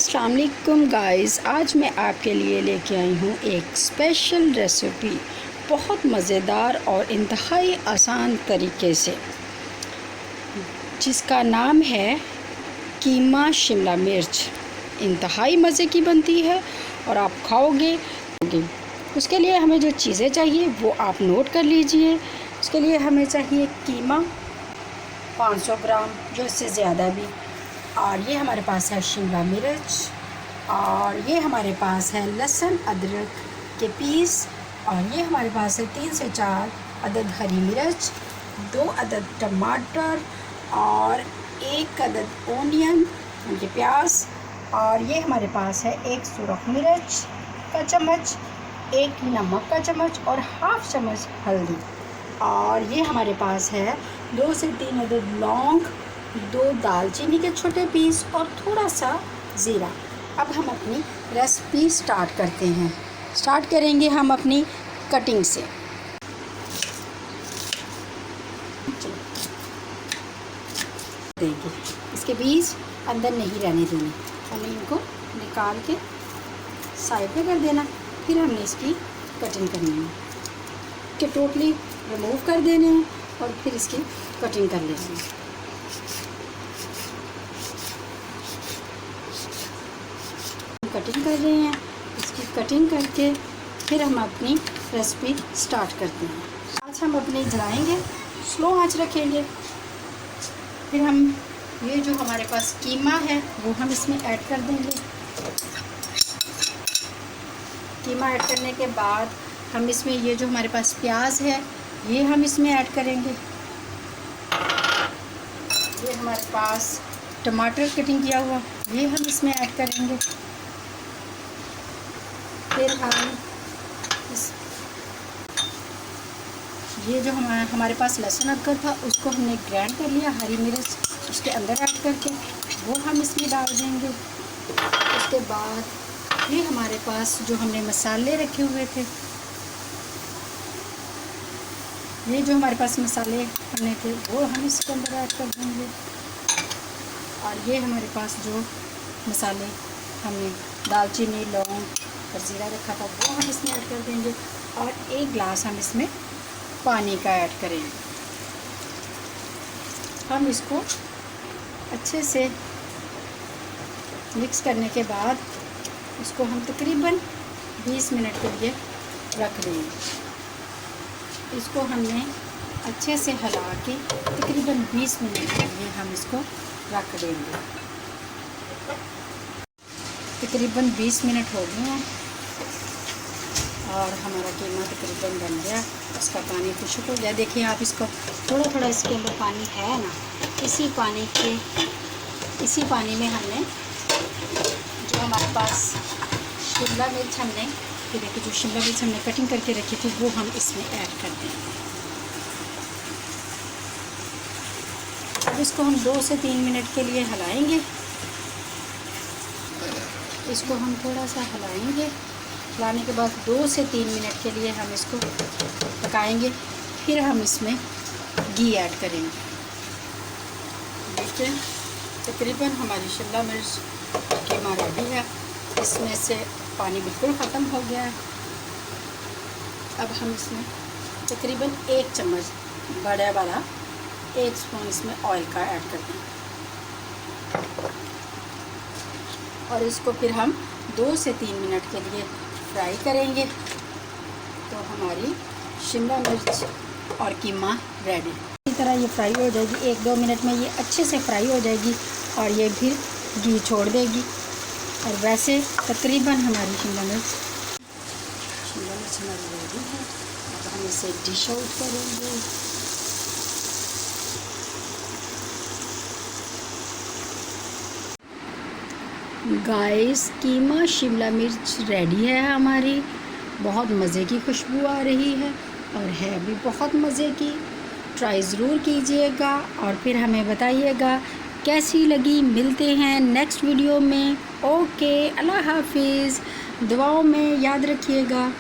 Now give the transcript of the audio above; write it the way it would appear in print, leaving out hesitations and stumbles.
अस्सलाम वालेकुम गाइस, आज मैं आपके लिए लेके आई हूँ एक स्पेशल रेसिपी, बहुत मज़ेदार और इंतहाई आसान तरीके से, जिसका नाम है कीमा शिमला मिर्च। इंतहाई मज़े की बनती है और आप खाओगे। उसके लिए हमें जो चीज़ें चाहिए वो आप नोट कर लीजिए। उसके लिए हमें चाहिए कीमा 500 ग्राम, जो इससे ज़्यादा भी, और ये हमारे पास है शिमला मिर्च, और ये हमारे पास है लहसुन अदरक के पीस, और ये हमारे पास है 3 से 4 अदद हरी मिर्च, 2 अदद टमाटर और 1 अदद ओनियन उनके प्याज, और ये हमारे पास है 1 सुरख मिर्च का चम्मच, 1 नमक का चम्मच और हाफ़ चम्मच हल्दी, और ये हमारे पास है 2 से 3 अदद लौंग, 2 दालचीनी के छोटे पीस और थोड़ा सा ज़ीरा। अब हम अपनी रेसिपी स्टार्ट करते हैं। स्टार्ट करेंगे हम अपनी कटिंग से। देंगे इसके बीज अंदर नहीं रहने देंगे, हमें इनको निकाल के साइड पे कर देना। फिर हमने इसकी कटिंग करनी है, कि टोटली रिमूव कर देने हैं और फिर इसकी कटिंग कर लेनी है। कटिंग कर रहे हैं, इसकी कटिंग करके फिर हम अपनी रेसिपी स्टार्ट करते हैं। आज हम अपने जलाएंगे, स्लो आंच रखेंगे। फिर हम ये जो हमारे पास कीमा है वो हम इसमें ऐड कर देंगे। कीमा ऐड करने के बाद हम इसमें ये जो हमारे पास प्याज है ये हम इसमें ऐड करेंगे। ये हमारे पास टमाटर कटिंग किया हुआ ये हम इसमें ऐड करेंगे। फिर हम ये जो हमारे पास लहसुन अदरक था उसको हमने ग्राइंड कर लिया, हरी मिर्च उसके अंदर ऐड करके वो हम इसमें डाल देंगे। उसके बाद ये हमारे पास जो हमने मसाले रखे हुए थे, ये जो हमारे पास मसाले हमने थे वो हम इसके अंदर ऐड कर देंगे। और ये हमारे पास जो मसाले हमने दालचीनी, लौंग और ज़ीरा रखा था वो हम इसमें ऐड कर देंगे, और 1 गिलास हम इसमें पानी का ऐड करेंगे। हम इसको अच्छे से मिक्स करने के बाद इसको हम तकरीबन 20 मिनट के लिए रख देंगे। इसको हमने अच्छे से हिला के तकरीबन 20 मिनट के लिए हम इसको रख देंगे। तकरीबन 20 मिनट हो गए हैं और हमारा कीमा तकरीबन बन गया, उसका पानी खुश्क हो गया। देखिए आप, इसको थोड़ा थोड़ा इसके अंदर पानी है ना, इसी पानी में हमने जो हमारे पास शिमला मिर्च हमने, ये देखिए जो शिमला मिर्च हमने कटिंग करके रखी थी वो हम इसमें ऐड कर देंगे। अब इसको हम 2 से 3 मिनट के लिए हिलाएंगे। इसको हम थोड़ा सा हिलाएंगे, हिलाने के बाद 2 से 3 मिनट के लिए हम इसको पकाएंगे। फिर हम इसमें घी ऐड करेंगे। देखिए तकरीबन हमारी शिमला मिर्च कीमा रेडी है, इसमें से पानी बिल्कुल ख़त्म हो गया है। अब हम इसमें तकरीबन 1 चम्मच बड़ा वाला 1 स्पून इसमें ऑयल का ऐड कर देंगे, और इसको फिर हम 2 से 3 मिनट के लिए फ्राई करेंगे। तो हमारी शिमला मिर्च और कीमा रेडी। इसी तरह ये फ्राई हो जाएगी, 1-2 मिनट में ये अच्छे से फ्राई हो जाएगी और ये फिर घी छोड़ देगी। और वैसे तकरीबन हमारी शिमला मिर्च हमारी रेडी है। अब हम इसे डिश आउट करेंगे। गाइस, कीमा शिमला मिर्च रेडी है हमारी। बहुत मज़े की खुशबू आ रही है और है भी बहुत मज़े की। ट्राई ज़रूर कीजिएगा और फिर हमें बताइएगा कैसी लगी। मिलते हैं नेक्स्ट वीडियो में। ओके, अल्लाह हाफिज़। दुआओं में याद रखिएगा।